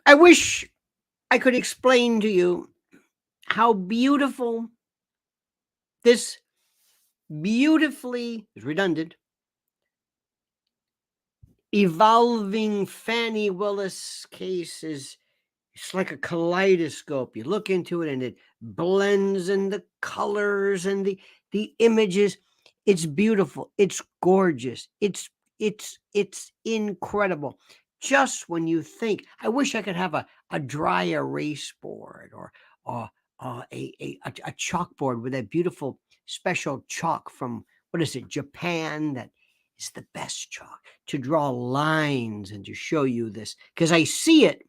I wish I could explain to you how beautiful this beautifully redundant, evolving Fani Willis case is. It's like a kaleidoscope. You look into it and it blends, and the colors and the images. It's beautiful. It's gorgeous. It's incredible. Just when you think, I wish I could have a dry erase board or a chalkboard with that beautiful special chalk from, what is it, Japan, that is the best chalk to draw lines and to show you this, because I see it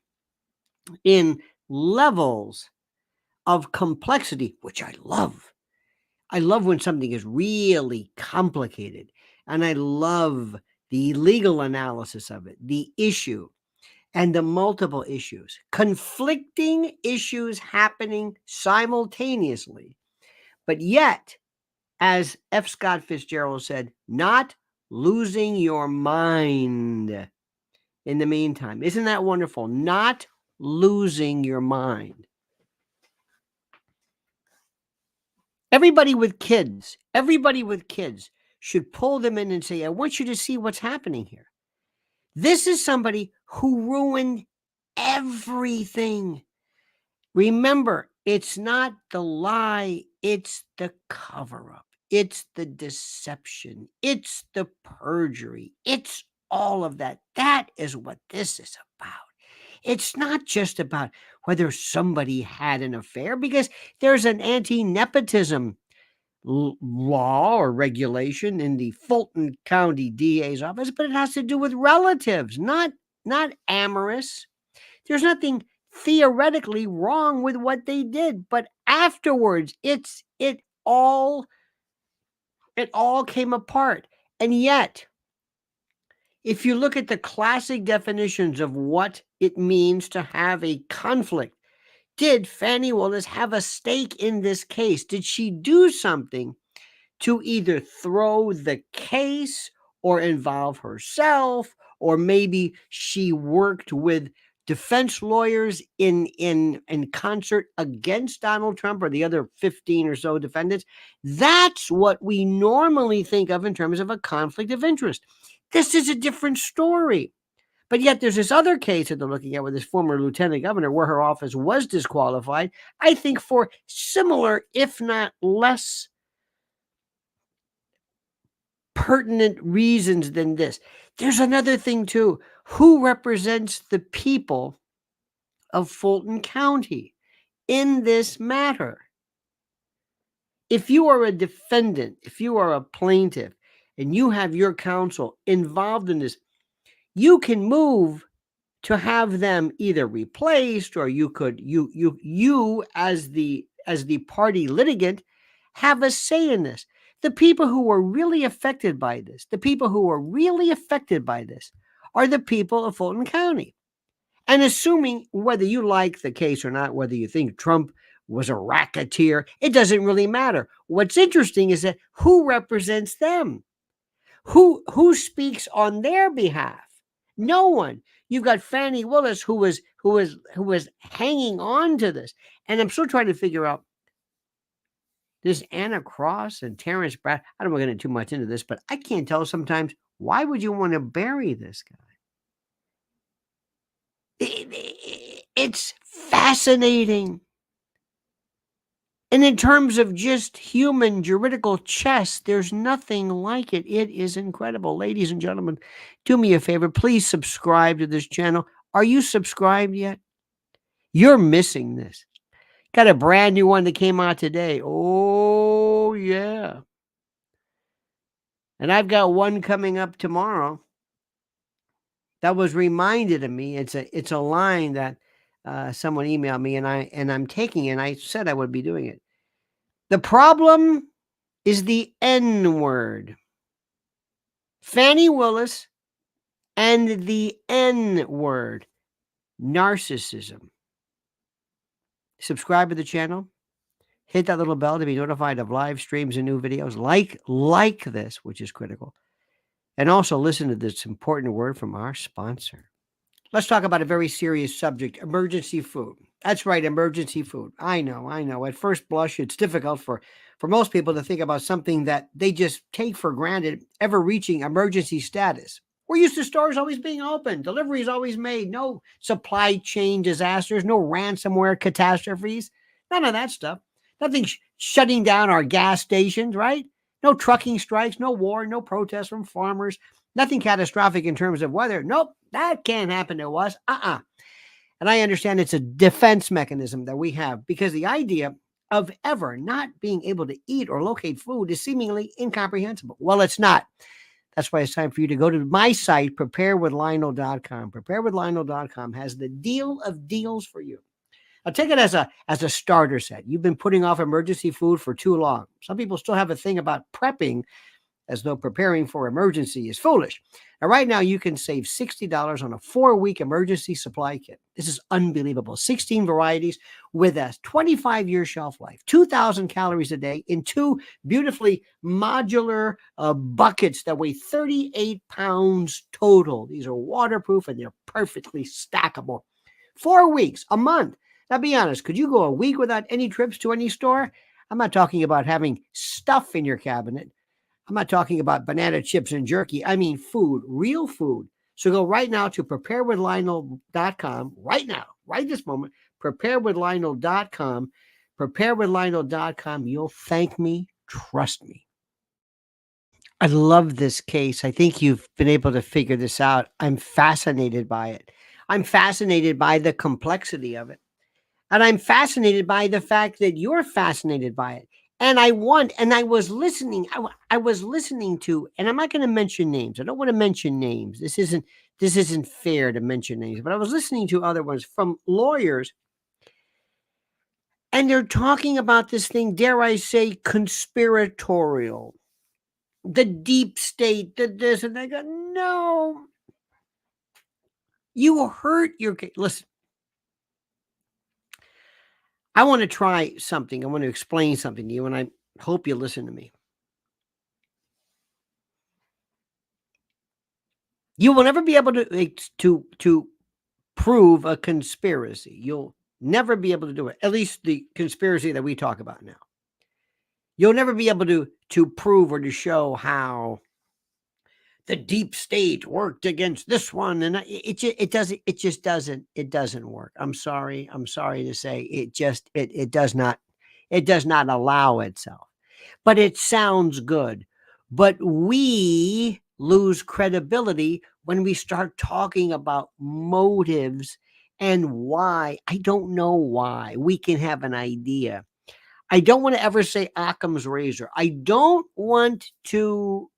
in levels of complexity, which I love. I love when something is really complicated, and I love the legal analysis of it, the issue, and the multiple issues, conflicting issues happening simultaneously, but yet, as F. Scott Fitzgerald said, not losing your mind in the meantime. Isn't that wonderful? Not losing your mind. Everybody with kids should pull them in and say, I want you to see what's happening here. This is somebody who ruined everything. Remember, it's not the lie, it's the cover up, it's the deception, it's the perjury, it's all of that. That is what this is about. It's not just about whether somebody had an affair, because there's an anti-nepotism law or regulation in the Fulton County DA's office, but it has to do with relatives, not amorous. There's nothing theoretically wrong with what they did, but afterwards it all came apart. And yet, if you look at the classic definitions of what it means to have a conflict, did Fani Willis have a stake in this case? Did she do something to either throw the case or involve herself, or maybe she worked with defense lawyers in concert against Donald Trump or the other 15 or so defendants? That's what we normally think of in terms of a conflict of interest. This is a different story. But yet there's this other case that they're looking at with this former lieutenant governor where her office was disqualified, I think for similar, if not less pertinent reasons than this. There's another thing too. Who represents the people of Fulton County in this matter? If you are a defendant, if you are a plaintiff, and you have your counsel involved in this, you can move to have them either replaced, or you could you as the party litigant have a say in this. The people who are really affected by this, are the people of Fulton County. And assuming whether you like the case or not, whether you think Trump was a racketeer, it doesn't really matter. What's interesting is that who represents them? Who speaks on their behalf? No one. You've got Fani Willis who was hanging on to this. And I'm still trying to figure out, this Anna Cross and Terrence Brad, I don't want to get into too much into this, but I can't tell sometimes, why would you want to bury this guy? It's fascinating. And in terms of just human juridical chess, there's nothing like it. It is incredible. Ladies and gentlemen, do me a favor. Please subscribe to this channel. Are you subscribed yet? You're missing this. Got a brand new one that came out today. Oh, yeah. And I've got one coming up tomorrow that was reminded of me. It's a line that someone emailed me, and I'm taking it, and I said I would be doing it. The problem is the N word. Fani Willis and the N word. Narcissism. Subscribe to the channel. Hit that little bell to be notified of live streams and new videos. Like this, which is critical. And also listen to this important word from our sponsor. Let's talk about a very serious subject, emergency food. That's right, emergency food. I know, I know. At first blush, it's difficult for most people to think about something that they just take for granted ever reaching emergency status. We're used to stores always being open, deliveries always made, no supply chain disasters, no ransomware catastrophes, none of that stuff. Nothing shutting down our gas stations, right? No trucking strikes, no war, no protests from farmers. Nothing catastrophic in terms of weather. Nope, that can't happen to us. And I understand it's a defense mechanism that we have because the idea of ever not being able to eat or locate food is seemingly incomprehensible. Well, it's not. That's why it's time for you to go to my site, preparewithlionel.com. Preparewithlionel.com has the deal of deals for you. Now, take it as a starter set. You've been putting off emergency food for too long. Some people still have a thing about prepping as though preparing for emergency is foolish. Now, right now, you can save $60 on a 4-week emergency supply kit. This is unbelievable. 16 varieties with a 25-year shelf life, 2,000 calories a day in 2 beautifully modular buckets that weigh 38 pounds total. These are waterproof and they're perfectly stackable. 4 weeks, a month. Now, be honest, could you go a week without any trips to any store? I'm not talking about having stuff in your cabinet. I'm not talking about banana chips and jerky. I mean food, real food. So go right now to preparewithlionel.com, right now, right this moment, preparewithlionel.com, preparewithlionel.com. You'll thank me, trust me. I love this case. I think you've been able to figure this out. I'm fascinated by it. I'm fascinated by the complexity of it. And I'm fascinated by the fact that you're fascinated by it. And I was listening, I was listening to, and I'm not going to mention names. I don't want to mention names. This isn't fair to mention names, but I was listening to other ones from lawyers. And they're talking about this thing, dare I say, conspiratorial, the deep state, the this, and they go, no, you hurt your case. Listen, I want to try something. I want to explain something to you, and I hope you listen to me. You will never be able to prove a conspiracy. You'll never be able to do it. At least the conspiracy that we talk about now. You'll never be able to prove or to show how the deep state worked against this one, and it just doesn't work. I'm sorry to say it does not allow itself. But it sounds good. But we lose credibility when we start talking about motives and why. I don't know why. We can have an idea. I don't want to ever say Occam's razor. I don't want to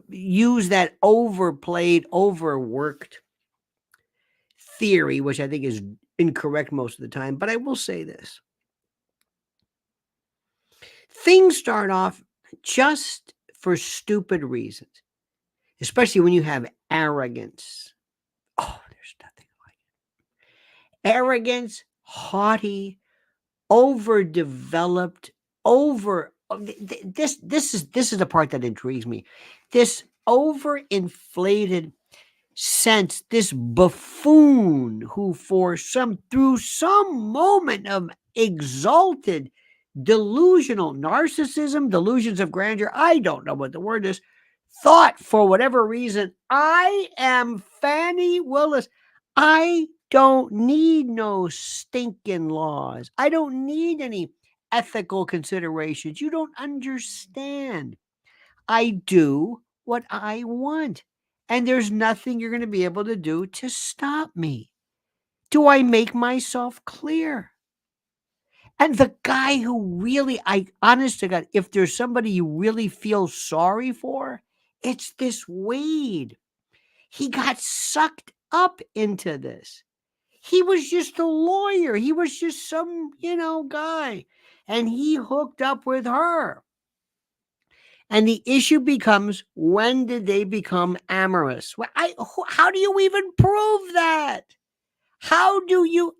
use that overplayed, overworked theory, which I think is incorrect most of the time. But I will say this. Things start off just for stupid reasons, especially when you have arrogance. Oh, there's nothing like it. Arrogance, haughty, overdeveloped, this is the part that intrigues me. This overinflated sense, this buffoon who through some moment of exalted delusional narcissism, delusions of grandeur, I don't know what the word is, thought for whatever reason, I am Fani Willis. I don't need no stinking laws. I don't need any ethical considerations. You don't understand. I do what I want. And there's nothing you're going to be able to do to stop me. Do I make myself clear? And the guy who really, honest to God, if there's somebody you really feel sorry for, it's this Wade. He got sucked up into this. He was just a lawyer. He was just some, guy. And he hooked up with her. And the issue becomes, when did they become amorous? How do you even prove that? How do you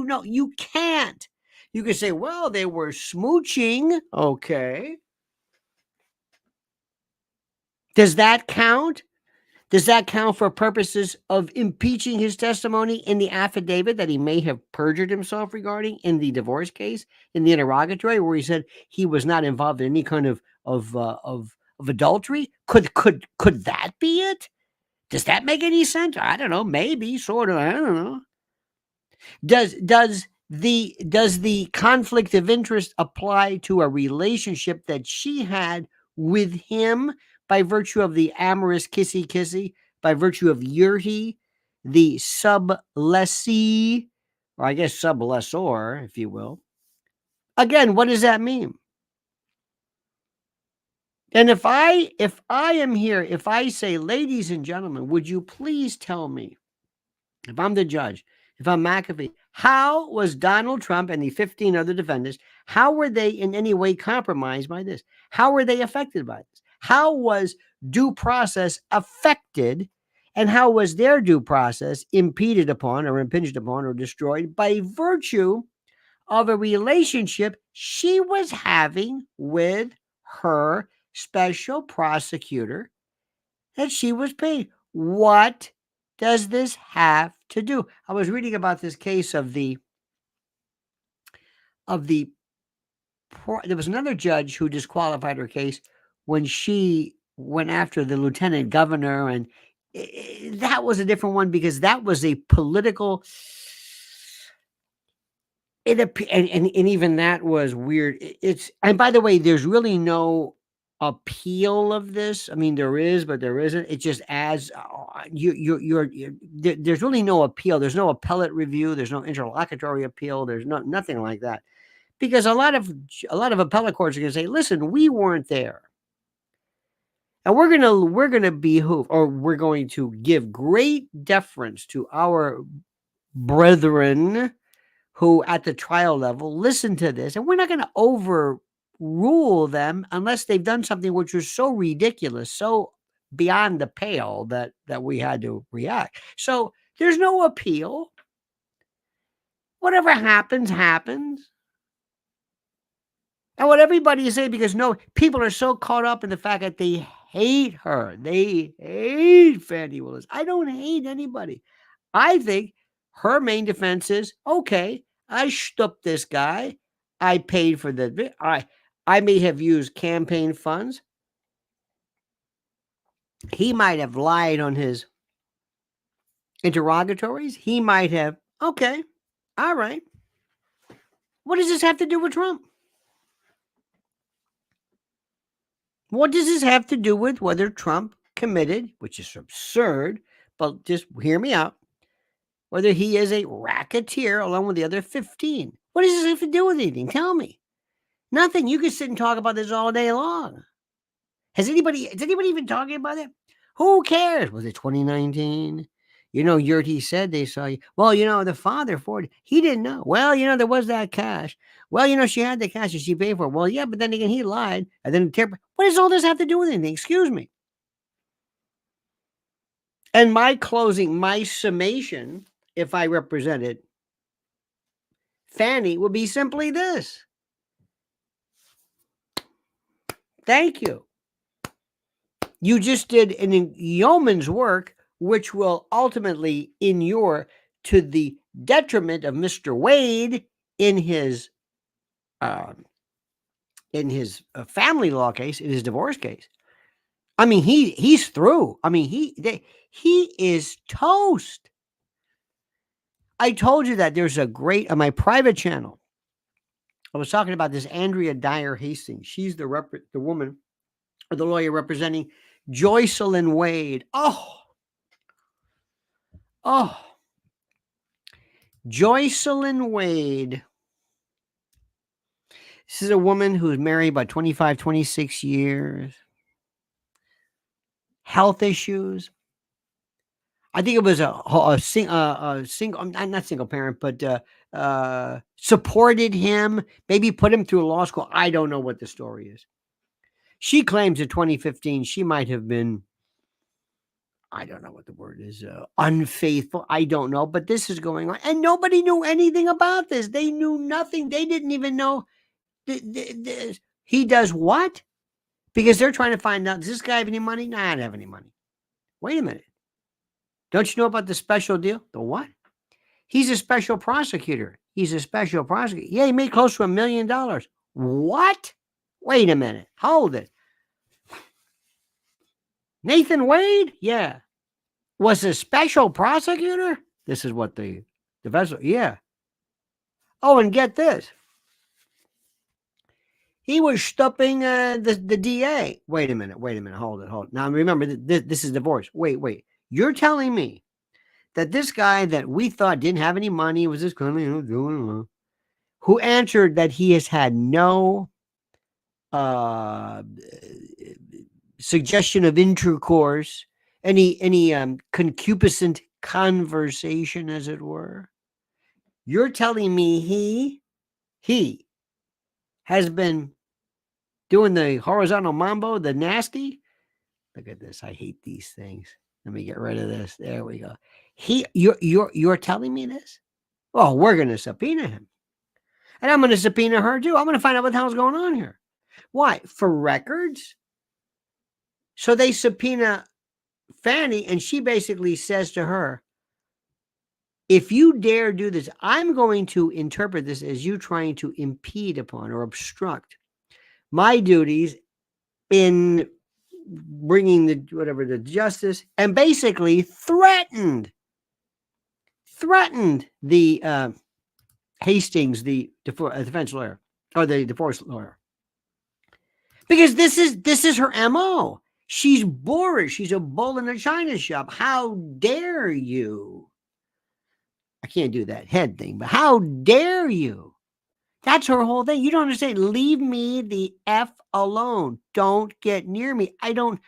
know? You can't. You can say, well, they were smooching. Okay. Does that count? Does that count for purposes of impeaching his testimony in the affidavit that he may have perjured himself regarding in the divorce case, in the interrogatory, where he said he was not involved in any kind of adultery? Could that be it? Does that make any sense? I don't know. Maybe, sort of. I don't know. Does the conflict of interest apply to a relationship that she had with him by virtue of the amorous kissy, by virtue of Yurti, the sublessee, or I guess sublessor, if you will? Again, what does that mean? And if I am here, if I say, ladies and gentlemen, would you please tell me, if I'm the judge, if I'm McAfee, how was Donald Trump and the 15 other defendants, how were they in any way compromised by this? How were they affected by this? How was due process affected, and how was their due process impeded upon or impinged upon or destroyed by virtue of a relationship she was having with her special prosecutor that she was paid? What does this have to do? I was reading about this case of the there was another judge who disqualified her case when she went after the lieutenant governor, and that was a different one because that was a political. And even that was weird. It's, and by the way, there's really no appeal of this. I mean, there is, but there isn't. It just adds there's really no appeal. There's no appellate review. There's no interlocutory appeal. There's nothing like that, because a lot of appellate courts are going to say, listen, we weren't there, and we're gonna behoove, or we're going to give great deference to our brethren who at the trial level listen to this, and we're not going to overrule them unless they've done something which was so ridiculous, so beyond the pale that we had to react. So there's no appeal. Whatever happens, happens. And what everybody is saying, because no, people are so caught up in the fact that they hate her. They hate Fani Willis. I don't hate anybody. I think her main defense is, okay, I stooped this guy. I paid for the, I may have used campaign funds. He might have lied on his interrogatories. He might have, okay, all right. What does this have to do with Trump? What does this have to do with whether Trump committed, which is absurd, but just hear me out, whether he is a racketeer along with the other 15? What does this have to do with anything? Tell me. Nothing. You can sit and talk about this all day long. Is anybody even talking about it? Who cares? Was it 2019? Yurti said they saw you. Well, the father Ford, he didn't know. Well, there was that cash. Well, she had the cash and she paid for it. Well, yeah, but then again, he lied. And then what does all this have to do with anything? Excuse me. And my summation, if I represented Fani, would be simply this. Thank you. You just did an yeoman's work, which will ultimately inure to the detriment of Mr. Wade in his family law case, in his divorce case. I mean, he's through. I mean, he is toast. I told you that there's a great, on my private channel, I was talking about this Andrea Dyer Hastings. She's the woman, or the lawyer representing Joycelyn Wade. Oh, Joycelyn Wade. This is a woman who's married about 25, 26 years. Health issues. I think it was a single, not single parent, but supported him, maybe put him through law school. I don't know what the story is. She claims in 2015 she might have been, I don't know what the word is, unfaithful. I don't know, but this is going on. And nobody knew anything about this. They knew nothing. They didn't even know he does what? Because they're trying to find out, does this guy have any money? Nah, I don't have any money. Wait a minute. Don't you know about the special deal? The what? He's a special prosecutor. He's a special prosecutor. Yeah, he made close to $1 million. What? Wait a minute. Hold it. Nathan Wade? Yeah. Was a special prosecutor? This is what the vessel. Yeah. Oh, and get this. He was stopping the DA. Wait a minute. Hold it. Now, remember, this is divorce. Wait. You're telling me that this guy that we thought didn't have any money was this kind of, who answered that he has had no suggestion of intercourse, any concupiscent conversation, as it were. You're telling me he has been doing the horizontal mambo, the nasty? Look at this. I hate these things. Let me get rid of this. There we go. You're telling me this? Oh, we're going to subpoena him. And I'm going to subpoena her too. I'm going to find out what the hell's going on here. Why? For records? So they subpoena Fani, and she basically says to her, if you dare do this, I'm going to interpret this as you trying to impede upon or obstruct my duties in bringing the justice, and basically threatened the Hastings, the defense lawyer, or the divorce lawyer, because this is her MO. She's boorish. She's a bull in a china shop. How dare you? I can't do that head thing, but how dare you? That's her whole thing. You don't understand. Leave me the F alone. Don't get near me. I don't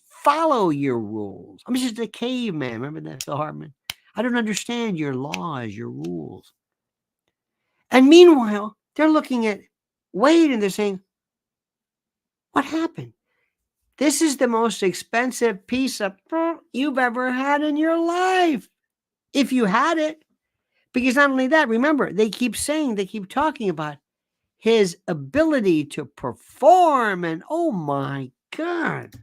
follow your rules. I'm just a caveman. Remember that, Phil Hartman? I don't understand your laws, your rules. And meanwhile, they're looking at Wade and they're saying, what happened? This is the most expensive piece of you've ever had in your life. If you had it. Because not only that, remember, they keep talking about his ability to perform, and oh my God.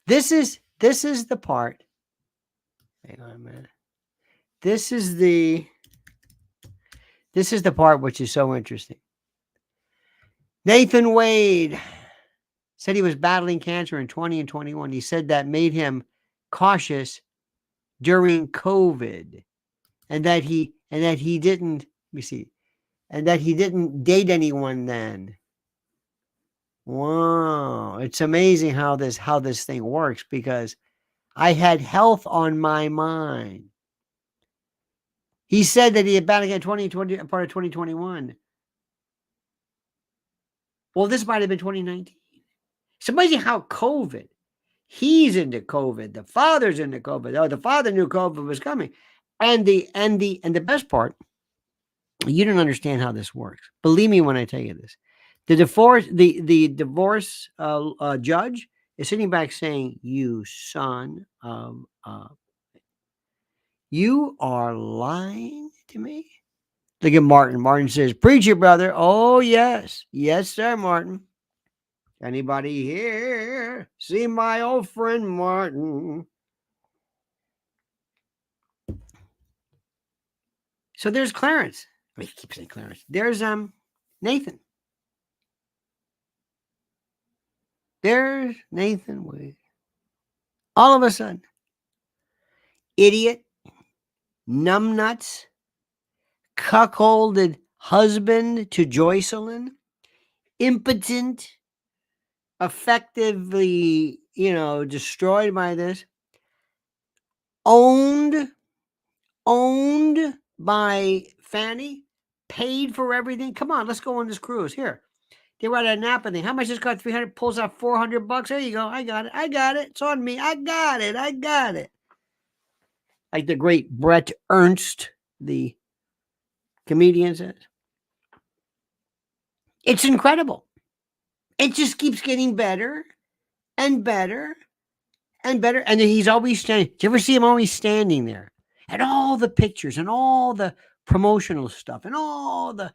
This is the part. Hang on a minute. This is the part which is so interesting. Nathan Wade said he was battling cancer in 20 and 21. He said that made him cautious during COVID, and that he didn't, let me see, and that he didn't date anyone then. Wow, it's amazing how this thing works, because I had health on my mind. He said that he had battled against 2020, part of 2021. Well, this might have been 2019. It's amazing how COVID, he's into COVID, the father's into COVID. Oh, the father knew COVID was coming. And the best part, you don't understand how this works. Believe me when I tell you this. The divorce judge is sitting back saying, you son of you are lying to me. Look at Martin. Martin says, preach it, brother. Oh, yes. Yes, sir, Martin. Anybody here see my old friend Martin? So there's Clarence. I keep saying Clarence. There's Nathan. There's Nathan Wade. All of a sudden, idiot, numbnuts, cuckolded husband to Joycelyn, impotent, effectively, destroyed by this, owned by Fani, paid for everything. Come on, let's go on this cruise. Here, they were at a Napa thing. How much does it cost? 300, pulls out $400. There you go. I got it. It's on me. I got it. Like the great Brett Ernst, the comedian, says. It's incredible. It just keeps getting better and better and better. And then he's always standing. Do you ever see him always standing there? And all the pictures and all the promotional stuff and all the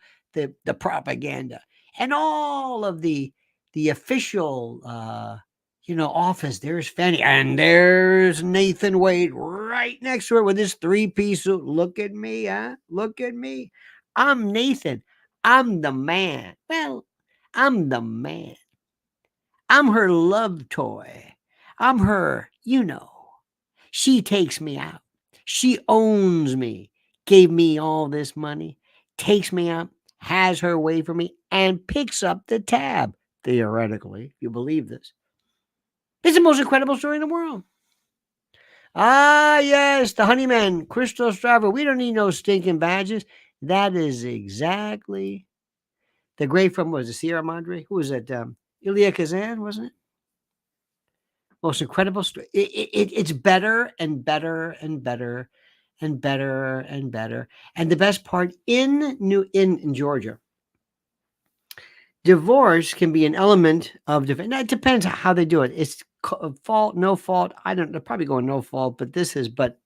propaganda and all of the the official, office. There's Fanny, and there's Nathan Wade right next to her with his three-piece suit. Look at me, huh? Look at me. I'm Nathan. I'm the man. Well, I'm the man. I'm her love toy. I'm her, She takes me out. She owns me. Gave me all this money. Takes me out. Has her way for me. And picks up the tab. Theoretically, if you believe this. It's the most incredible story in the world. Ah, yes, the honeyman, Crystal Strava. We don't need no stinking badges. That is exactly the great from, was it Sierra Madre? Who was it? Ilya Kazan, wasn't it? Most incredible story. It's better and better and better and better and better. And the best part, in Georgia, divorce can be an element of defense. Now, it depends how they do it. It's fault, no fault. I don't. They're probably going no fault, but this is. But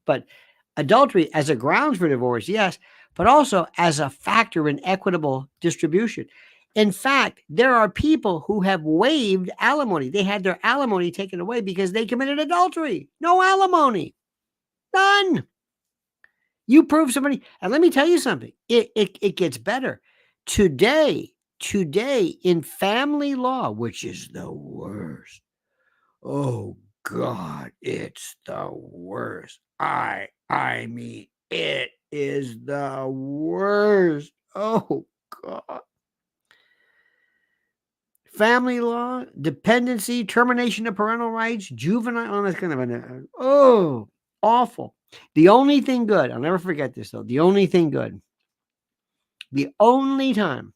adultery as a grounds for divorce, yes, but also as a factor in equitable distribution. In fact, there are people who have waived alimony. They had their alimony taken away because they committed adultery. No alimony, none. You prove somebody, and let me tell you something. It gets better today. Today in family law, which is the worst. Oh God, it's the worst. I mean, it is the worst. Oh God. Family law, dependency, termination of parental rights, juvenile. Oh, that's kind of an awful. The only thing good, I'll never forget this though. The only thing good, the only time,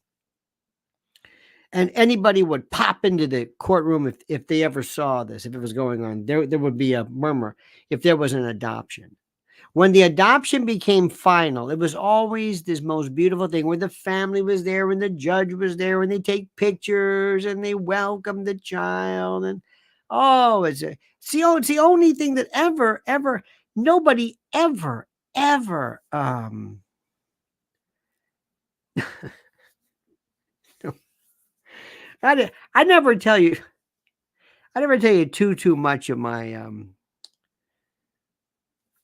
and anybody would pop into the courtroom if they ever saw this, if it was going on, there would be a murmur if there was an adoption. When the adoption became final, it was always this most beautiful thing where the family was there and the judge was there and they take pictures and they welcome the child. And it's the only thing that ever, nobody ever, I never tell you too much of my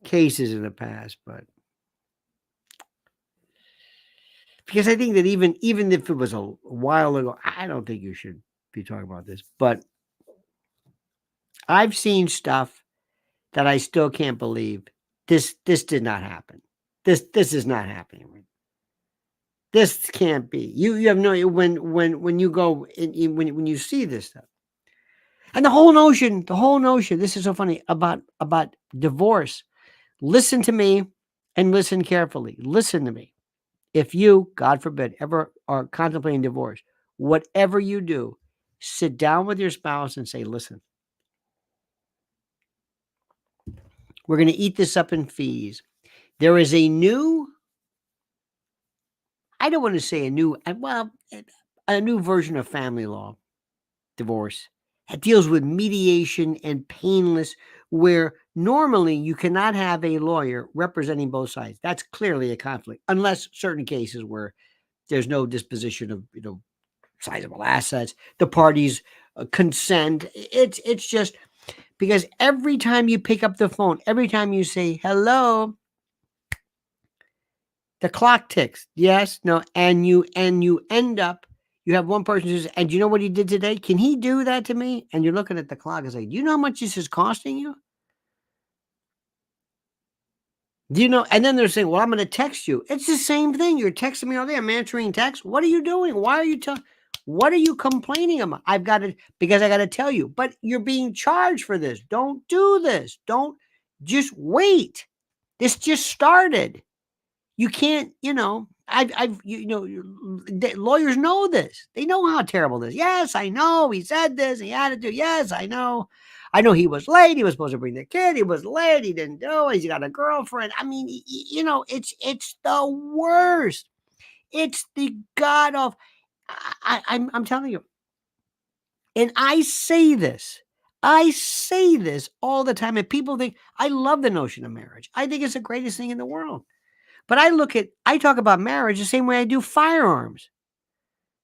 cases in the past, but because I think that even if it was a while ago, I don't think you should be talking about this, but I've seen stuff that I still can't believe. This did not happen. This is not happening. This can't be. You have no when you go when you see this stuff. And the whole notion, this is so funny about divorce. Listen to me and listen carefully. Listen to me. If you, God forbid, ever are contemplating divorce, whatever you do, sit down with your spouse and say, listen, we're going to eat this up in fees. There is a new, I don't want to say a new version of family law, divorce, that deals with mediation and painless, where normally you cannot have a lawyer representing both sides. That's clearly a conflict, unless certain cases where there's no disposition of, sizable assets, the parties consent. It's just because every time you pick up the phone, every time you say hello, the clock ticks. Yes, no, and you end up, you have one person who says, and you know what he did today? Can he do that to me? And you're looking at the clock and say, do you know how much this is costing you? Do you know? And then they're saying, well, I'm going to text you. It's the same thing. You're texting me all day. I'm answering texts. What are you doing? Why are you what are you complaining about? Because I got to tell you, but you're being charged for this. Don't do this. Don't just wait. This just started. You can't, lawyers know this. They know how terrible this is. Yes, I know. He said this. He had to do. Yes, I know. I know he was late. He was supposed to bring the kid. He was late. He didn't do it. He's got a girlfriend. I mean, it's the worst. It's the god of. I'm telling you, and I say this all the time, and people think I love the notion of marriage. I think it's the greatest thing in the world. But I talk about marriage the same way I do firearms.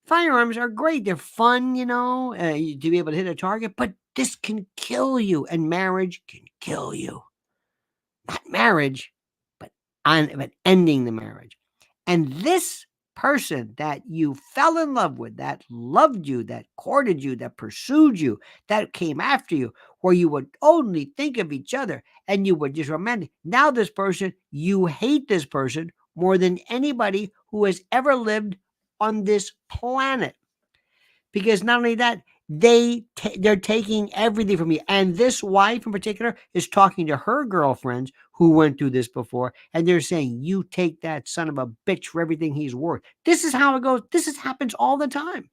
Firearms are great. They're fun, to be able to hit a target, but this can kill you, and marriage can kill you. Not marriage, but ending the marriage. And this person that you fell in love with, that loved you, that courted you, that pursued you, that came after you, where you would only think of each other and you would just romantic. Now this person, you hate this person more than anybody who has ever lived on this planet. Because not only that, they're taking everything from you. And this wife in particular is talking to her girlfriends who went through this before, and they're saying, you take that son of a bitch for everything he's worth. This is how it goes. Happens all the time.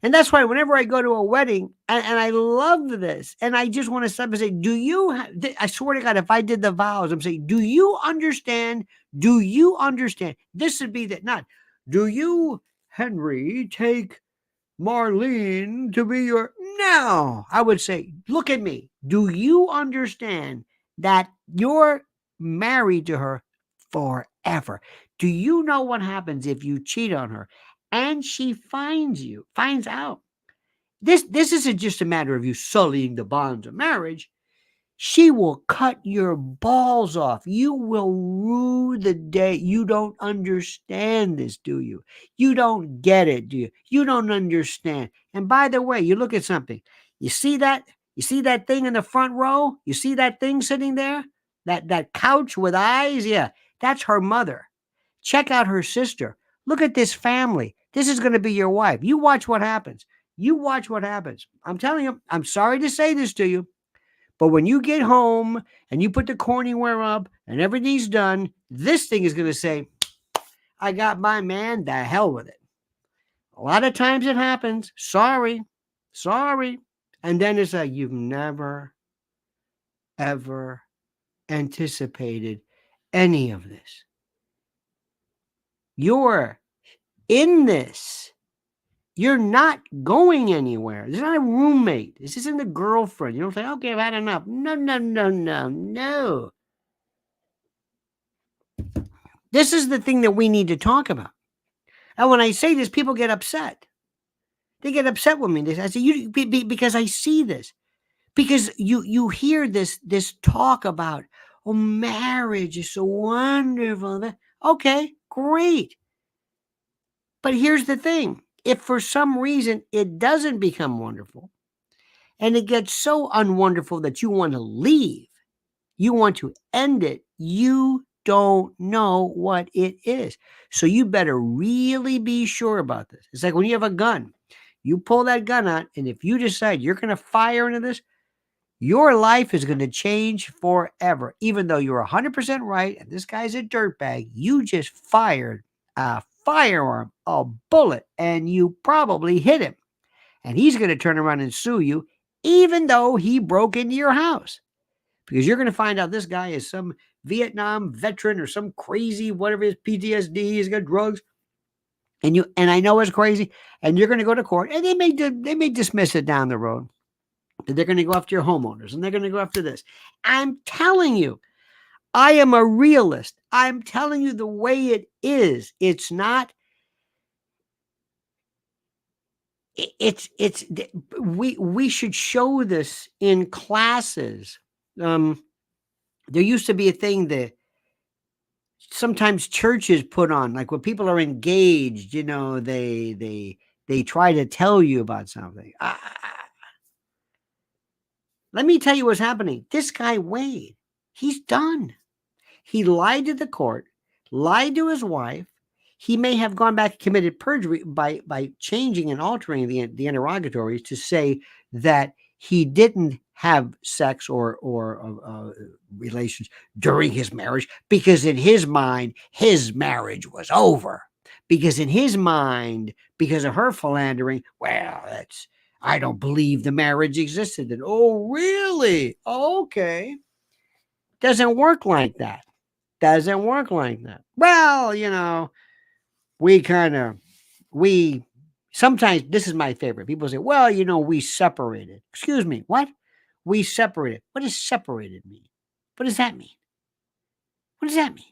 And that's why whenever I go to a wedding, and I love this, and I just want to stop and say, I swear to God, if I did the vows, I'm saying, do you understand? Do you understand? This would be that, not, do you, Henry, take Marlene to be your... No, I would say, look at me. Do you understand that you're married to her forever? Do you know what happens if you cheat on her and she finds out? This isn't just a matter of you sullying the bonds of marriage. She will cut your balls off. You will rue the day. You don't understand this, do you? You don't get it, do you? You don't understand. And by the way, you look at something. You see that? You see that thing in the front row? You see that thing sitting there? That couch with eyes? Yeah, that's her mother. Check out her sister. Look at this family. This is going to be your wife. You watch what happens. You watch what happens. I'm telling you, I'm sorry to say this to you. But when you get home and you put the cornyware up and everything's done, this thing is going to say, I got my man, the hell with it. A lot of times it happens. Sorry. And then it's like, you've never, ever anticipated any of this. You're in this. You're not going anywhere. This is not a roommate. This isn't a girlfriend. You don't say, okay, I've had enough. No. This is the thing that we need to talk about. And when I say this, people get upset. They get upset with me. I say, because I see this. Because you hear this talk about, oh, marriage is so wonderful. Okay, great. But here's the thing. If for some reason it doesn't become wonderful, and it gets so unwonderful that you want to leave, you want to end it, you don't know what it is. So you better really be sure about this. It's like when you have a gun. You pull that gun out, and if you decide you're going to fire into this, your life is going to change forever. Even though you're 100% right, and this guy's a dirtbag, you just fired a firearm, a bullet, and you probably hit him. And he's going to turn around and sue you, even though he broke into your house. Because you're going to find out this guy is some Vietnam veteran or some crazy, whatever his PTSD, he's got drugs. And I know it's crazy. And you're going to go to court, and they may dismiss it down the road. They're going to go after your homeowners, and they're going to go after this. I'm telling you, I am a realist. I'm telling you the way it is. It's not. We should show this in classes. There used to be a thing that sometimes churches put on, like when people are engaged, they try to tell you about something. Let me tell you what's happening. This guy, Wade, he's done. He lied to the court, lied to his wife. He may have gone back and committed perjury by changing and altering the interrogatories to say that he didn't have sex or relations during his marriage, because in his mind, his marriage was over. Because in his mind, because of her philandering, well, I don't believe the marriage existed. And, oh, really? Okay. Doesn't work like that. Well, sometimes, this is my favorite. People say, well, we separated. Excuse me, what? We separated. What does separated mean? What does that mean? What does that mean?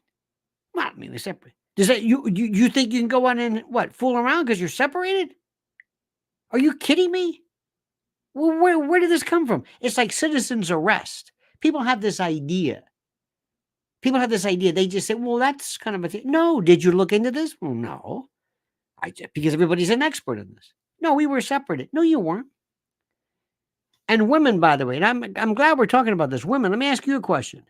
What I mean, we separated. Does that you think you can go on and what, fool around because you're separated? Are you kidding me? Well, where did this come from? It's like citizens arrest. People have this idea. People have this idea. They just say, "Well, that's kind of a thing." No, did you look into this? Well, no. Because everybody's an expert in this. No, we were separated. No, you weren't. And women, by the way, and I'm glad we're talking about this. Women, let me ask you a question.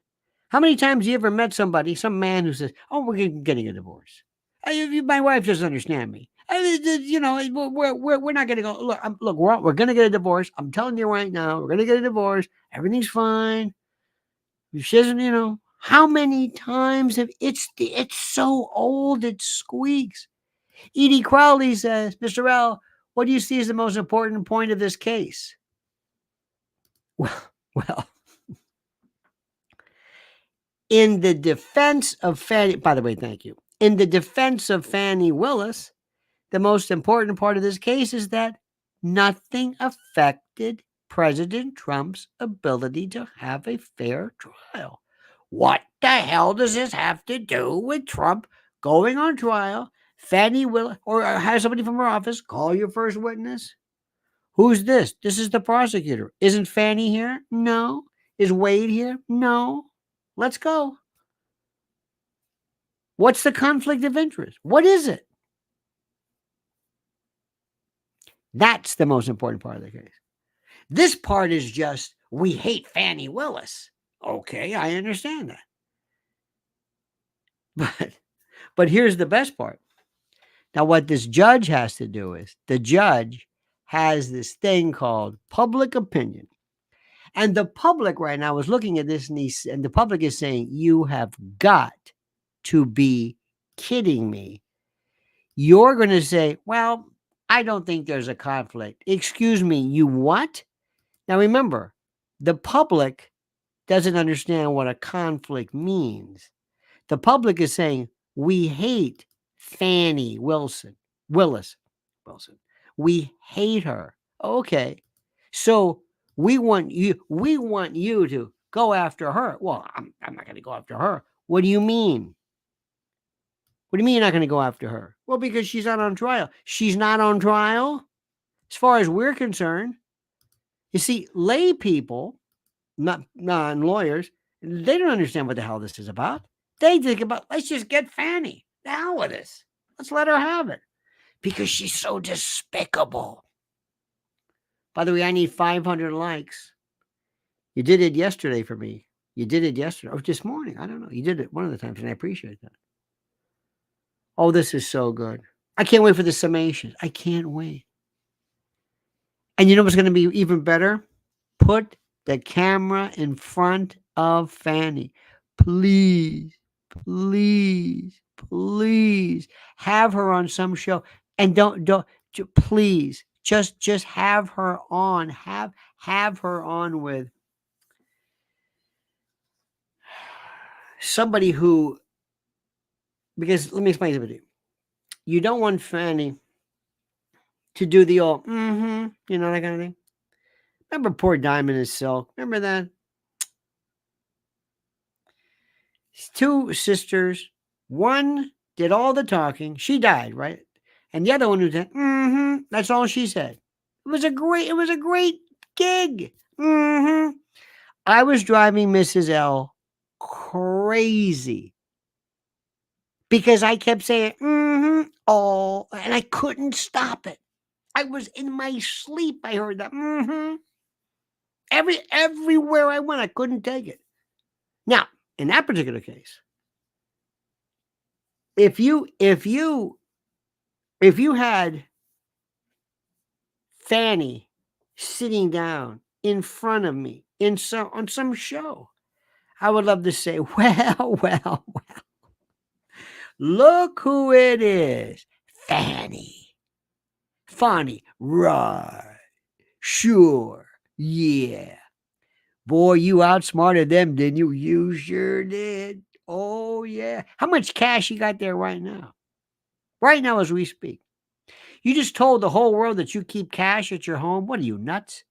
How many times you ever met somebody, some man who says, "Oh, we're getting a divorce. My wife doesn't understand me. You know, we're not going to go. Look, we're going to get a divorce. I'm telling you right now, we're going to get a divorce. Everything's fine." She doesn't, you know. How many times have it's so old it squeaks? Edie Crowley says, "Mr. L, what do you see as the most important point of this case?" Well, in the defense of Fani, by the way, thank you. In the defense of Fani Willis, the most important part of this case is that nothing affected President Trump's ability to have a fair trial. What the hell does this have to do with Trump going on trial? Fani Willis, or have somebody from her office call your first witness. Who's this? This is the prosecutor. Isn't Fani here? No. Is Wade here? No. Let's go. What's the conflict of interest? What is it? That's the most important part of the case. This part is just, we hate Fani Willis. Okay, I understand that. But here's the best part. Now, what this judge has to do is, the judge has this thing called public opinion. And the public right now is looking at this, and the public is saying, "You have got to be kidding me." You're going to say, "Well, I don't think there's a conflict." Excuse me, you what? Now remember, the public doesn't understand what a conflict means. The public is saying, "We hate Fani Willis. We hate her." Okay. So we want you to go after her. Well, I'm not going to go after her. What do you mean? What do you mean you're not going to go after her? Well, because she's not on trial. She's not on trial? As far as we're concerned. You see, lay people, not non-lawyers, they don't understand what the hell this is about. They think about, let's just get Fani. The hell with this. Let's let her have it. Because she's so despicable. By the way, I need 500 likes. You did it yesterday for me. You did it yesterday, or this morning. I don't know. You did it one of the times, and I appreciate that. Oh, this is so good. I can't wait for the summation. I can't wait. And you know what's going to be even better? Put the camera in front of Fani. Please, please, please have her on some show. And don't please just have her on. Have her on with somebody who, because let me explain something to you. You don't want Fani to do the old, you know, that kind of thing. Remember poor Diamond and Silk? Remember that? Two sisters. One did all the talking. She died, right? And the other one who said, that's all she said. It was a great gig. I was driving Mrs. L crazy because I kept saying, oh, and I couldn't stop it. I was in my sleep. I heard that. Everywhere I went, I couldn't take it. Now, in that particular case, if you had Fani sitting down in front of me on some show, I would love to say, well, look who it is. Fani, right? Sure, yeah. Boy, you outsmarted them, didn't you? You sure did. Oh, yeah. How much cash you got there right now? Right now as we speak. You just told the whole world that you keep cash at your home. What are you, nuts?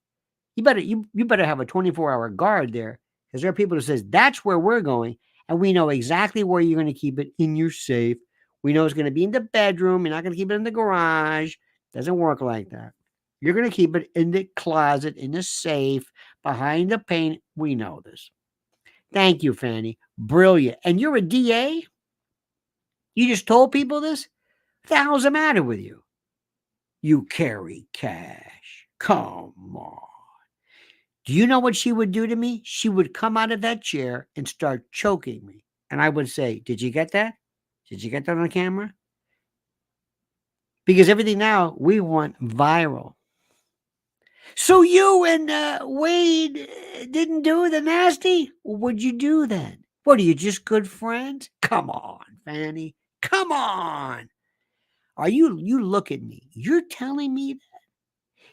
You better have a 24-hour guard there, because there are people who says that's where we're going, and we know exactly where you're going to keep it, in your safe We know it's going to be in the bedroom. You're not going to keep it in the garage. Doesn't work like that. You're going to keep it in the closet, in the safe, behind the paint. We know this. Thank you, Fani. Brilliant. And you're a DA? You just told people this? What the hell's the matter with you? You carry cash. Come on. Do you know what she would do to me? She would come out of that chair and start choking me. And I would say, did you get that? Did you get that on camera? Because everything now, we want viral. So you and Wade didn't do the nasty? What'd you do then? What, are you just good friends? Come on, Fani. Come on. Are you look at me. You're telling me that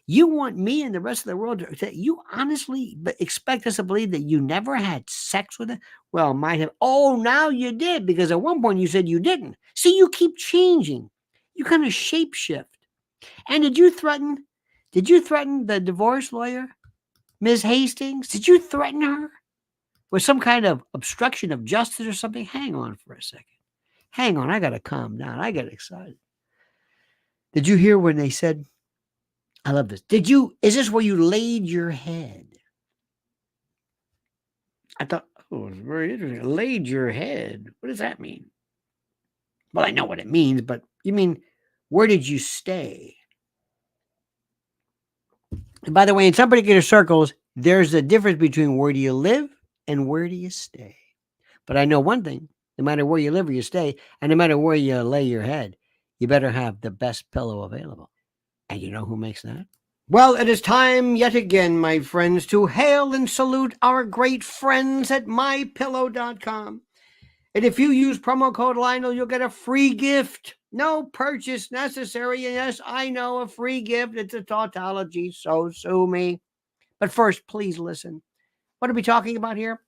you want me and the rest of the world to you honestly expect us to believe that you never had sex with her? Well, might have. Oh, now you did, because at one point you said you didn't. See, you keep changing. You kind of shapeshift. And did you threaten the divorce lawyer, Ms. Hastings? Did you threaten her with some kind of obstruction of justice or something? Hang on for a second. Hang on. I got to calm down. I get excited. Did you hear when they said, I love this. Is this where you laid your head? I thought, oh, it's very interesting. Laid your head. What does that mean? Well, I know what it means, but you mean, where did you stay? And by the way, in some particular circles, there's a difference between where do you live and where do you stay. But I know one thing, no matter where you live or you stay, and no matter where you lay your head, you better have the best pillow available. And you know who makes that? Well, it is time yet again, my friends, to hail and salute our great friends at MyPillow.com. And if you use promo code Lionel, you'll get a free gift. No purchase necessary. And yes, I know, a free gift. It's a tautology, so sue me. But first, please listen. What are we talking about here?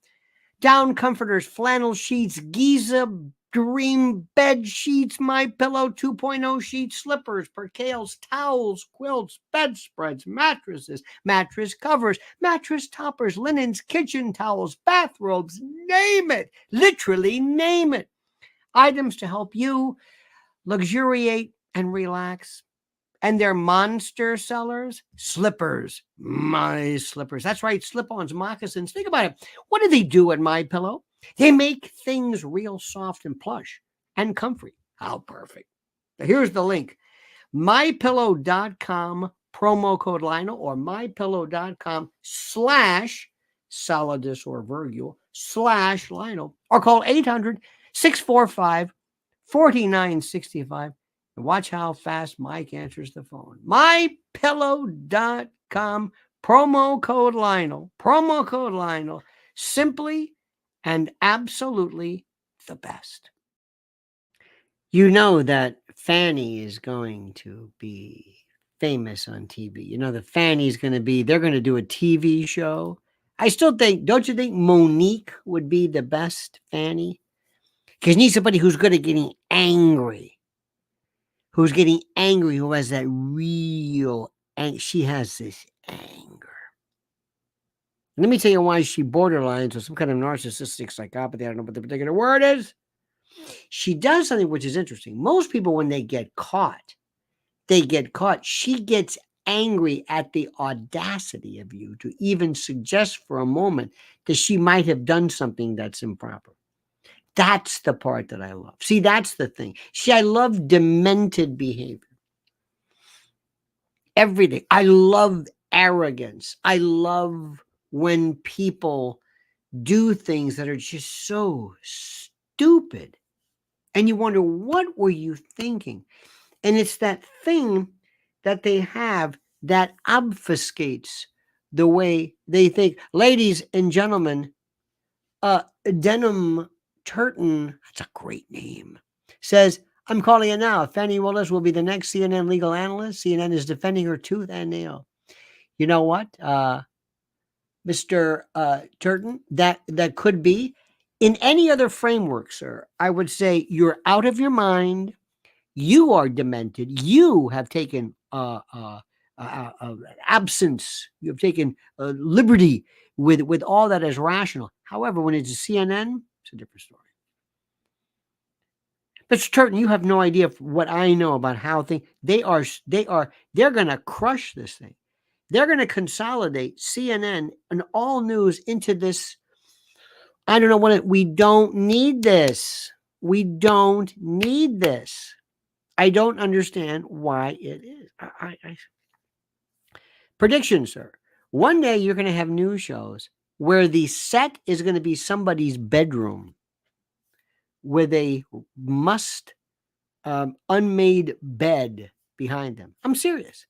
Down comforters, flannel sheets, Giza Dream bed sheets, MyPillow 2.0 sheets, slippers, percales, towels, quilts, bedspreads, mattresses, mattress covers, mattress toppers, linens, kitchen towels, bathrobes, name it. Literally name it. Items to help you luxuriate and relax. And they're monster sellers. Slippers. My slippers. That's right. Slip-ons, moccasins. Think about it. What do they do at MyPillow? They make things real soft and plush and comfy. How perfect. Now here's the link. MyPillow.com, promo code Lionel, or MyPillow.com /Solidus or Virgil /Lionel, or call 800-645-4965. And watch how fast Mike answers the phone. MyPillow.com, promo code Lionel, simply and absolutely the best. You know that Fani is going to be famous on TV. You know that Fani's going to be, they're going to do a TV show. I still think, don't you think Monique would be the best Fani? Because you need somebody who's good at getting angry. Who has that real, and she has this anger. Let me tell you why she borderlines with some kind of narcissistic psychopathy. I don't know what the particular word is. She does something which is interesting. Most people, when they get caught. She gets angry at the audacity of you to even suggest for a moment that she might have done something that's improper. That's the part that I love. See, that's the thing. I love demented behavior. Everything. I love arrogance. I love when people do things that are just so stupid. And you wonder, what were you thinking? And it's that thing that they have that obfuscates the way they think. Ladies and gentlemen, Denim Turton, that's a great name, says, I'm calling it now. Fani Willis will be the next CNN legal analyst. CNN is defending her tooth and nail. You know what, Mr. Turton, that could be. In any other framework, sir, I would say you're out of your mind. You are demented. You have taken absence. You have taken liberty with all that is rational. However, when it's a CNN, it's a different story. Mr. Turton, you have no idea what I know about how things. They're going to crush this thing. They're going to consolidate CNN and all news into this. I don't know what we don't need this. We don't need this. I don't understand why it is. Prediction, sir. One day you're going to have news shows where the set is going to be somebody's bedroom with a unmade bed behind them. I'm serious.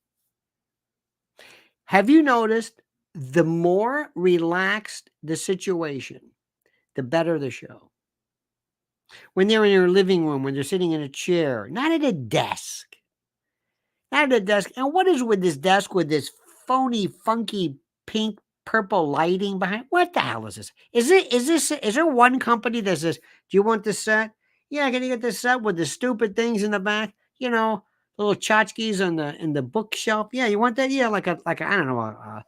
Have you noticed the more relaxed the situation, the better the show? When they're in their living room, when they're sitting in a chair, not at a desk. Not at a desk. And what is with this desk with this phony, funky, pink, purple lighting behind? What the hell is this? Is there one company that says, do you want this set? Yeah, can you get this set with the stupid things in the back? You know, little tchotchkes in the bookshelf. Yeah, you want that? Yeah, like a I don't know,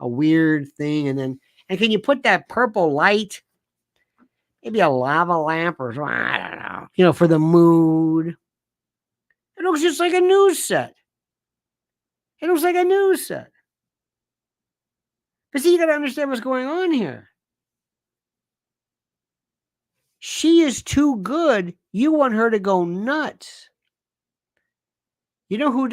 a weird thing. And can you put that purple light? Maybe a lava lamp or something, I don't know. You know, for the mood. It looks just like a news set. It looks like a news set. But see, you got to understand what's going on here. She is too good. You want her to go nuts. You know who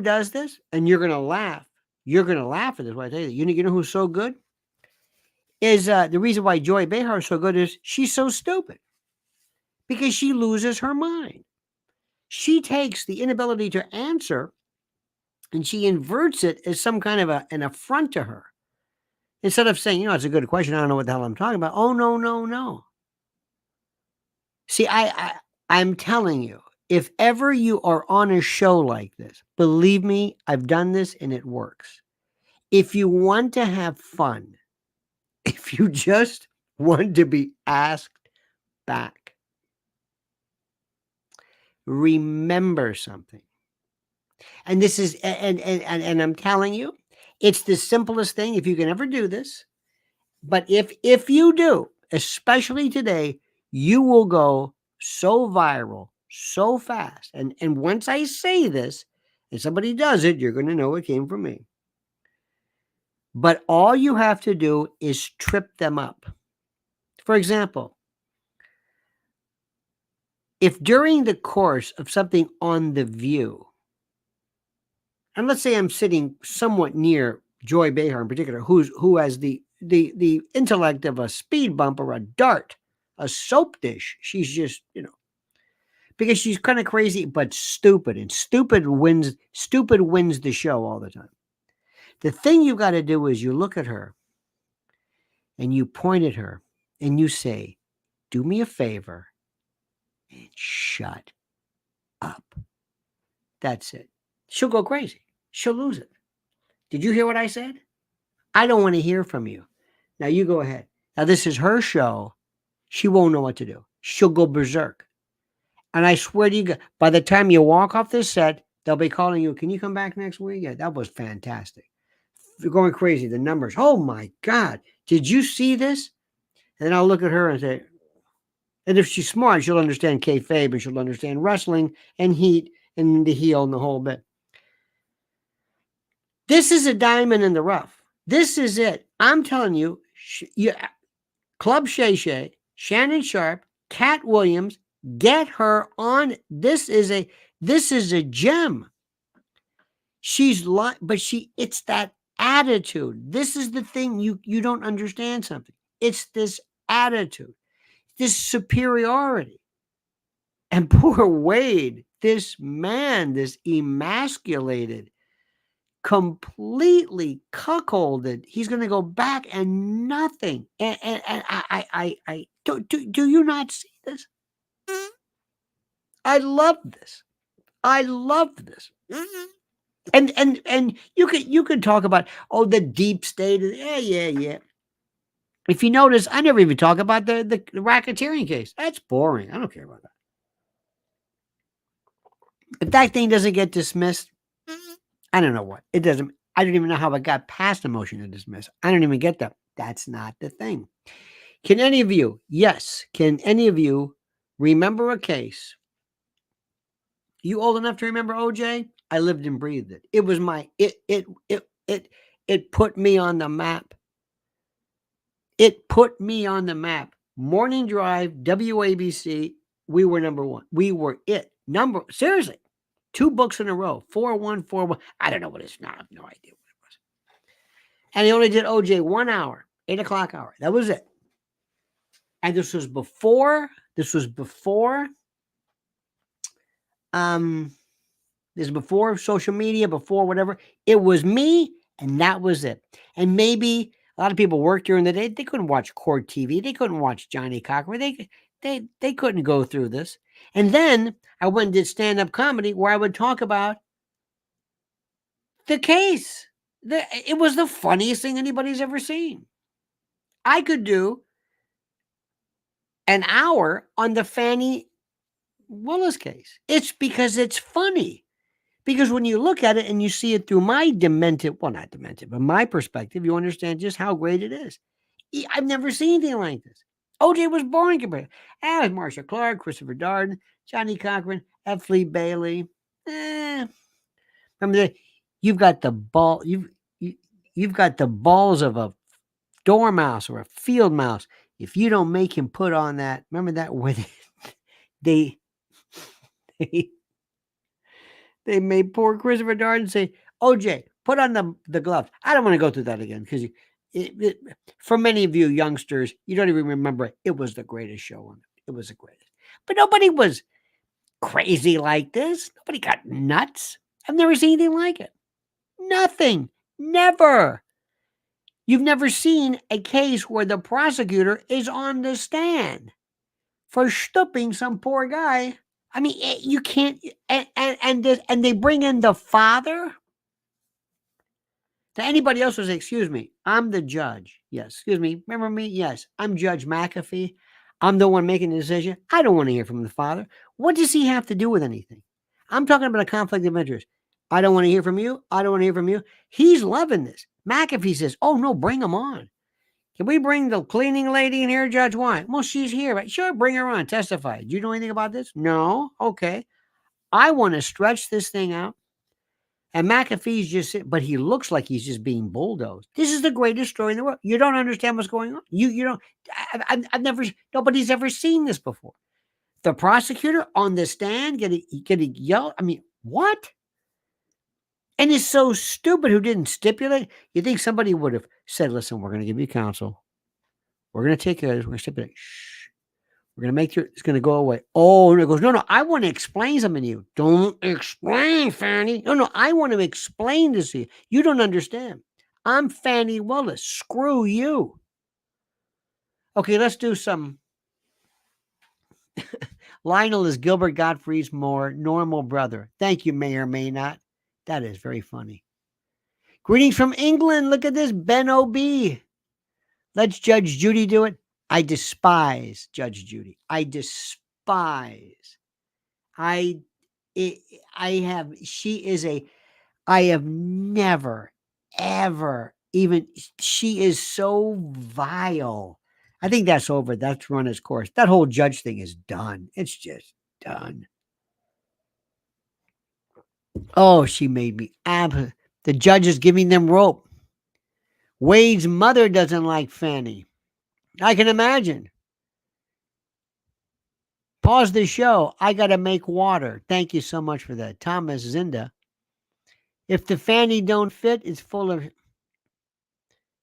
does this? And you're gonna laugh. You're gonna laugh at this. What I tell you, you know who's so good? Is the reason why Joy Behar is so good is she's so stupid because she loses her mind. She takes the inability to answer and she inverts it as some kind of an affront to her. Instead of saying, it's a good question. I don't know what the hell I'm talking about. Oh, no. See, I'm telling you, if ever you are on a show like this, believe me, I've done this and it works. If you want to have fun, if you just want to be asked back, remember something. And this is, and I'm telling you, it's the simplest thing if you can ever do this. But if you do, especially today, you will go so viral so fast. And once I say this and somebody does it, you're going to know it came from me. But all you have to do is trip them up. For example, if during the course of something on The View, and let's say I'm sitting somewhat near Joy Behar in particular, who has the intellect of a speed bump or a dart, a soap dish. She's just, because she's kind of crazy, but stupid, and stupid wins the show all the time. The thing you got to do is you look at her and you point at her and you say, do me a favor and shut up. That's it. She'll go crazy. She'll lose it. Did you hear what I said? I don't want to hear from you. Now you go ahead. Now this is her show. She won't know what to do. She'll go berserk. And I swear to you, by the time you walk off this set, they'll be calling you. Can you come back next week? Yeah, that was fantastic. You're going crazy. The numbers. Oh my God. Did you see this? And then I'll look at her and say, and if she's smart, she'll understand kayfabe and she'll understand wrestling and heat and the heel and the whole bit. This is a diamond in the rough. This is it. I'm telling you, Club Shay Shay, Shannon Sharp, Cat Williams, get her on. This is a gem. It's that attitude. This is the thing you don't understand something. It's this attitude, this superiority. And poor Wade, this man, this emasculated, completely cuckolded. He's going to go back and nothing. And I do you not see this? I love this. And you could talk about the deep state. Yeah. If you notice, I never even talk about the racketeering case. That's boring. I don't care about that. If that thing doesn't get dismissed, I don't know what. It doesn't. I don't even know how it got past a motion to dismiss. I don't even get that. That's not the thing. Can any of you remember a case. You old enough to remember OJ? I lived and breathed it. It was my it put me on the map. It put me on the map. Morning Drive, WABC, we were number one. We were it. Seriously. 2 books in a row. 4-1, 4-1. I don't know what it's not. I have no idea what it was. And he only did OJ 1 hour, 8 o'clock hour. That was it. And this was before social media, before whatever. It was me, and that was it. And maybe a lot of people worked during the day. They couldn't watch court TV. They couldn't watch Johnny Cochran. They couldn't go through this. And then I went and did stand-up comedy where I would talk about the case. It was the funniest thing anybody's ever seen. I could do an hour on the Fani Willis case. It's because it's funny. Because when you look at it and you see it through my demented, well, not demented, but my perspective, you understand just how great it is. I've never seen anything like this. OJ was boring compared. As Marcia Clark, Christopher Darden, Johnny Cochran, F. Lee Bailey. Remember that? You've got the ball. You've got the balls of a dormouse or a field mouse. If you don't make him put on that, remember that where they made poor Christopher Darden say, OJ, put on the gloves. I don't want to go through that again because for many of you youngsters, you don't even remember it. It was the greatest show on it. It was the greatest. But nobody was crazy like this. Nobody got nuts. I've never seen anything like it. Nothing. Never. You've never seen a case where the prosecutor is on the stand for stooping some poor guy. I mean, you can't, and they bring in the father. To anybody else would say, excuse me, I'm the judge. Yes, excuse me, remember me? Yes, I'm Judge McAfee. I'm the one making the decision. I don't want to hear from the father. What does he have to do with anything? I'm talking about a conflict of interest. I don't want to hear from you. I don't want to hear from you. He's loving this. McAfee says, oh, no, bring him on. Can we bring the cleaning lady in here, Judge? Why? Well, she's here. Right? Sure, bring her on. Testify. Do you know anything about this? No. Okay. I want to stretch this thing out. And McAfee's just, but he looks like he's just being bulldozed. This is the greatest story in the world. You don't understand what's going on. You don't, nobody's ever seen this before. The prosecutor on the stand getting yelled. I mean, what? And it's so stupid who didn't stipulate. You think somebody would have said, listen, we're going to give you counsel. We're going to take care of this. We're going to stipulate. Shh. We're going to make sure it's going to go away. Oh, and it goes, no, I want to explain something to you. Don't explain, Fani. No, I want to explain this to you. You don't understand. I'm Fani Willis. Screw you. Okay, let's do some. Lionel is Gilbert Gottfried's more normal brother. Thank you, may or may not. That is very funny. Greetings from England. Look at this, Ben O.B. Let's Judge Judy do it. I despise Judge Judy. I despise. I have never, ever, even, she is so vile. I think that's over. That's run its course. That whole judge thing is done. It's just done. Oh, she made me the judge is giving them rope. Wade's mother doesn't like Fani. I can imagine. Pause the show. I got to make water. Thank you so much for that. Thomas Zinda. If the Fani don't fit, it's full of.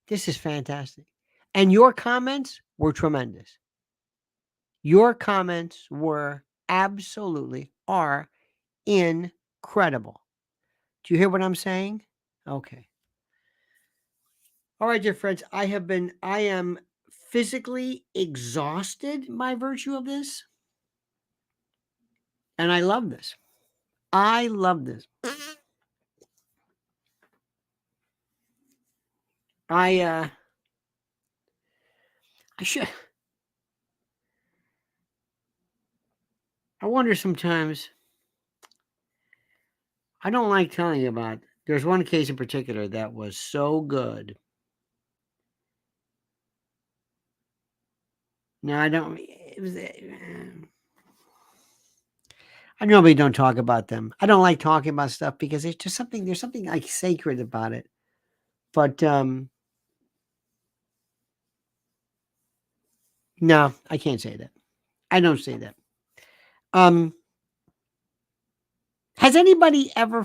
This is fantastic. And your comments were tremendous. Your comments are incredible. Do you hear what I'm saying? Okay. All right, dear friends. I am physically exhausted by virtue of this. And I love this. I love this. I wonder sometimes. I don't like telling you about. There's one case in particular that was so good. No, I don't. It was. I normally don't talk about them. I don't like talking about stuff because there's something like sacred about it. But no, I can't say that. I don't say that. Has anybody ever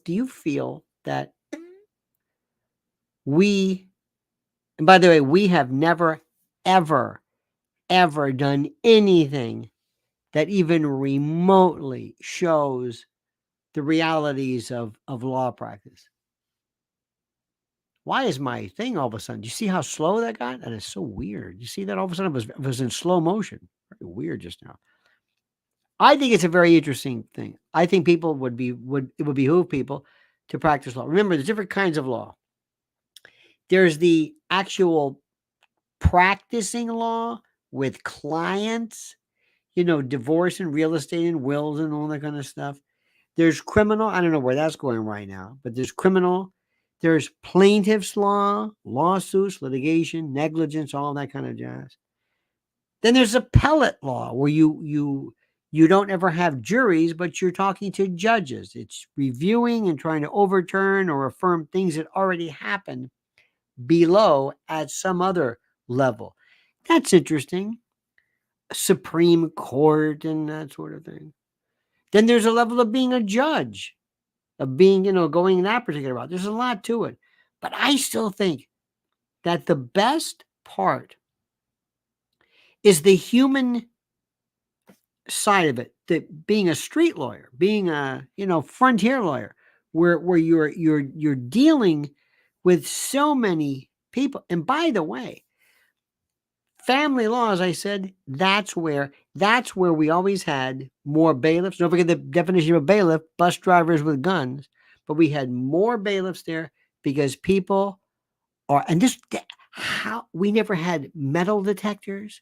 do you feel that and by the way, we have never, ever, ever done anything that even remotely shows the realities of law practice. Why is my thing all of a sudden? Do you see how slow that got? That is so weird. You see that all of a sudden it was in slow motion. Very weird just now. I think it's a very interesting thing. I think people it would behoove people to practice law. Remember, there's different kinds of law. There's the actual practicing law with clients, divorce and real estate and wills and all that kind of stuff. There's criminal. I don't know where that's going right now, but there's criminal. There's plaintiff's law, lawsuits, litigation, negligence, all that kind of jazz. Then there's appellate law where you don't ever have juries, but you're talking to judges. It's reviewing and trying to overturn or affirm things that already happened below at some other level. That's interesting. Supreme Court and that sort of thing. Then there's a level of being a judge, of being, going in that particular route. There's a lot to it. But I still think that the best part is the human side of it, that being a street lawyer, being a, frontier lawyer, where you're dealing with so many people. And by the way, family law, as I said, that's where we always had more bailiffs. Don't forget the definition of a bailiff, bus drivers with guns. But we had more bailiffs there because people how we never had metal detectors.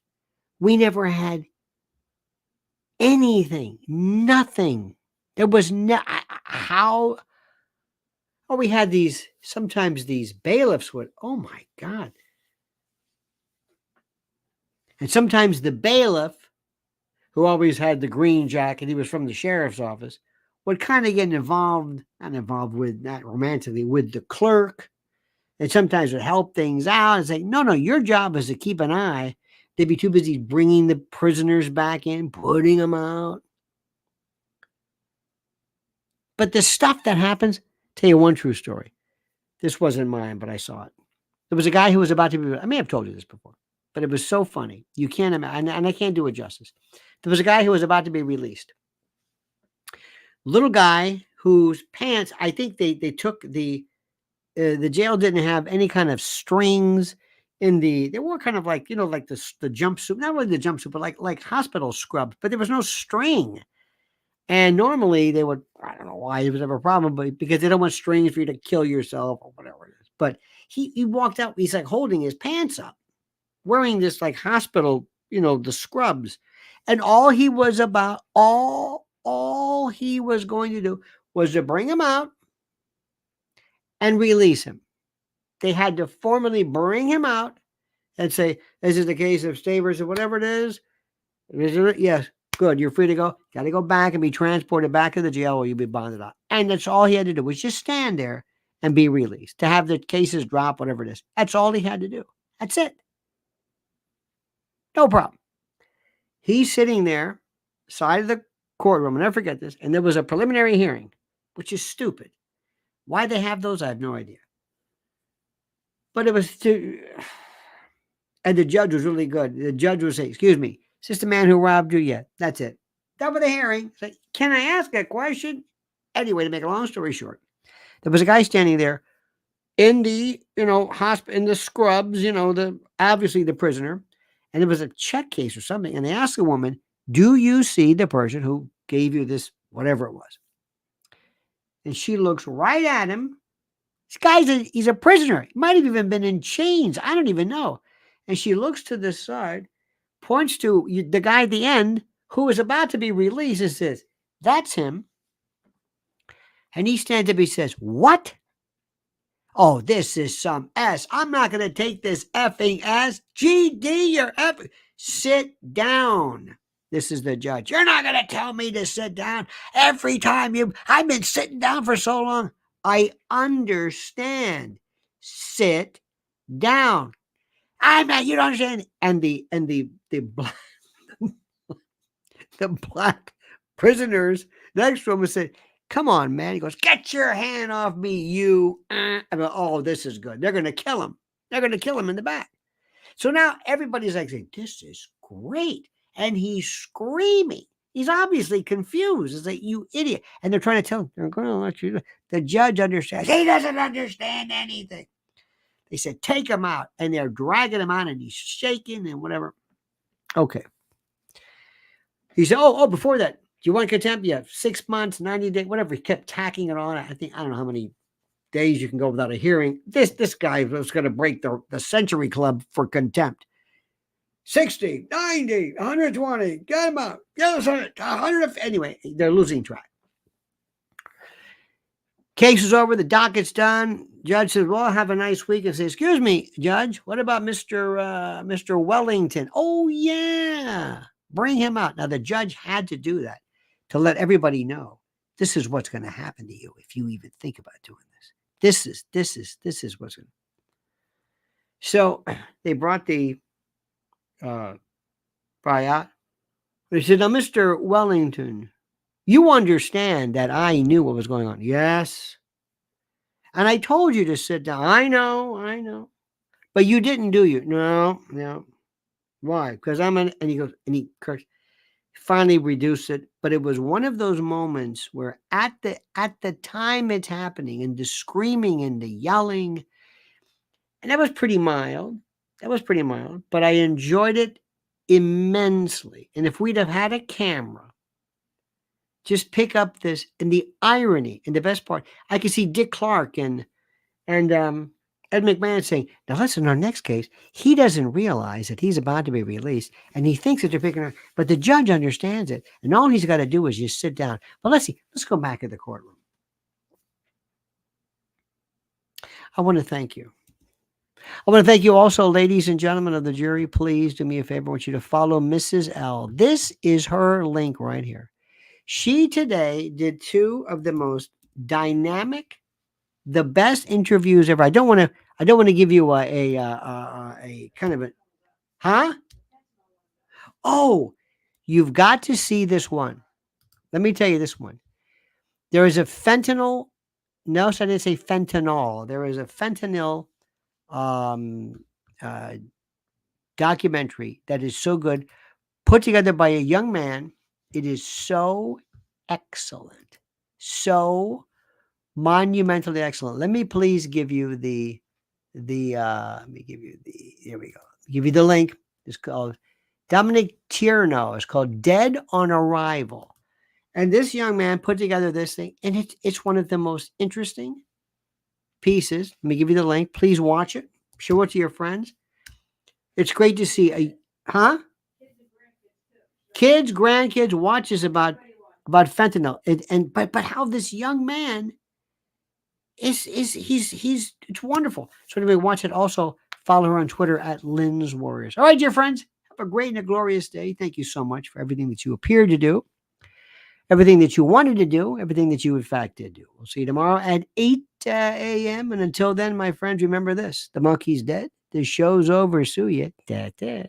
We never had anything, nothing. There was we had sometimes these bailiffs would, oh my God. And sometimes the bailiff, who always had the green jacket, he was from the sheriff's office, would kind of get not romantically, with the clerk, and sometimes would help things out and say, no, your job is to keep an eye. They'd be too busy bringing the prisoners back in, putting them out. But the stuff that happens, tell you one true story. This wasn't mine, but I saw it. There was a guy who was about to be, I may have told you this before, but it was so funny. You can't imagine, and I can't do it justice. There was a guy who was about to be released. Little guy whose pants, I think they took the jail didn't have any kind of strings they were kind of like, like the jumpsuit, not really the jumpsuit, but like hospital scrubs, but there was no string. And normally they would, I don't know why it was ever a problem, but because they don't want strings for you to kill yourself or whatever it is. But he walked out, he's like holding his pants up, wearing this like hospital, the scrubs. And all he was going to do was to bring him out and release him. They had to formally bring him out and say, this is the case of Stavers or whatever it is. Yes, good. You're free to go. Got to go back and be transported back to the jail or you'll be bonded out. And that's all he had to do was just stand there and be released, to have the cases drop, whatever it is. That's all he had to do. That's it. No problem. He's sitting there, side of the courtroom, I'll never forget this, and there was a preliminary hearing, which is stupid. Why they have those, I have no idea. But it was and the judge was really good. The judge would say, excuse me, is this the man who robbed you? Yeah, that's it. Done with the hearing. Say, can I ask a question? Anyway, to make a long story short, there was a guy standing there in the, in the scrubs, obviously the prisoner, and there was a check case or something. And they asked the woman, do you see the person who gave you this, whatever it was? And she looks right at him. This guy's he's a prisoner. He might have even been in chains. I don't even know. And she looks to the side, points to the guy at the end who is about to be released and says, that's him. And he stands up, he says, what? Oh, this is some S. I'm not going to take this effing S. GD, you're effing. Sit down. This is the judge. You're not going to tell me to sit down every time I've been sitting down for so long. I understand. Sit down. I'm not, you don't understand. And the black, the black prisoners next to him said, come on, man. He goes, get your hand off me, you. I go, oh, this is good. They're going to kill him. They're going to kill him in the back. So now everybody's like saying, this is great. And he's screaming. He's obviously confused. It's like, you idiot. And they're trying to tell him, they're going to let you. The judge understands. He doesn't understand anything. They said, take him out. And they're dragging him out and he's shaking and whatever. Okay. He said, oh, before that, do you want contempt? Yeah, 6 months, 90 days, whatever. He kept tacking it on. I don't know how many days you can go without a hearing. This guy was going to break the Century Club for contempt. 60, 90, 120, get him out. Get him 100. Anyway, they're losing track. Case is over. The docket's done. Judge says, well, have a nice week. And says, excuse me, Judge, what about Mr. Wellington? Oh, yeah. Bring him out. Now, the judge had to do that to let everybody know this is what's going to happen to you if you even think about doing this. This is what's going to. So they brought the guy out. They said, now, Mr. Wellington, you understand that I knew what was going on. Yes. And I told you to sit down. I know. But you didn't, do you? No. Why? Because and he goes, and he cursed. Finally reduced it. But it was one of those moments where at the time it's happening and the screaming and the yelling, and that was pretty mild. But I enjoyed it immensely. And if we'd have had a camera, just pick up this and the irony and the best part. I could see Dick Clark and Ed McMahon saying, now listen, in our next case, he doesn't realize that he's about to be released and he thinks that they're picking up, but the judge understands it. And all he's got to do is just sit down. But let's go back to the courtroom. I want to thank you. I want to thank you also, ladies and gentlemen of the jury. Please do me a favor. I want you to follow Mrs. L. This is her link right here. She today did two of the most dynamic, the best interviews ever. I don't want to give you a kind of a, huh? Oh, you've got to see this one. Let me tell you this one. There is a fentanyl. No, I didn't say fentanyl. There is a fentanyl documentary that is so good, put together by a young man. It is so excellent, so monumentally excellent. Let me please give you here we go. Give you the link. It's called Dominic Tierno. It's called Dead on Arrival. And this young man put together this thing, and it's one of the most interesting pieces. Let me give you the link. Please watch it. Show it to your friends. It's great to see kids, grandkids watches about fentanyl but how this young man he's it's wonderful. So anyway, watch it. Also follow her on Twitter at Lynn's Warriors. All right, dear friends, have a great and a glorious day. Thank you so much for everything that you appeared to do, everything that you wanted to do, everything that you in fact did do. We'll see you tomorrow at 8 a.m. And until then, my friends, remember this: the monkey's dead. The show's over. Sue ya. Da-da.